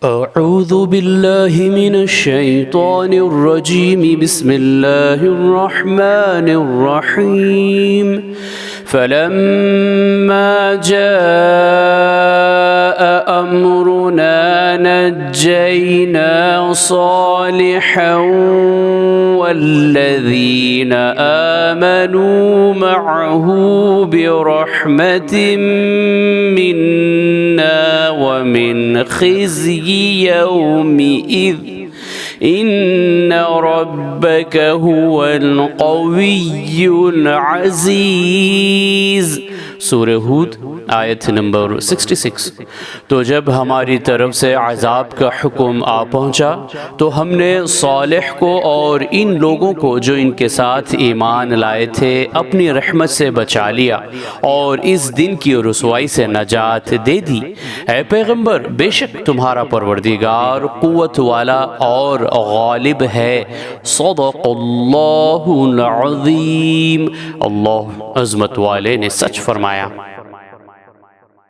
أعوذ بالله من الشيطان الرجيم بسم الله الرحمن الرحيم فلما جاء أمرنا نجينا صالحا والذين آمنوا معه برحمة منا ومن خزي يومئذ إن ربك هو القوي العزيز। सूरह हूद आयत नंबर 66। तो जब हमारी तरफ से अज़ाब का हुक्म आ पहुँचा तो हमने सालेह को और इन लोगों को जो इनके साथ ईमान लाए थे अपनी रहमत से बचा लिया और इस दिन की रुसवाई से नजात दे दी। ऐ पैगंबर, बेशक तुम्हारा परवरदिगार कुव्वत वाला और गालिब है। सदक़ल्लाहुल अज़ीम। अल्लाह अज़मत वाले ने सच फरमाया।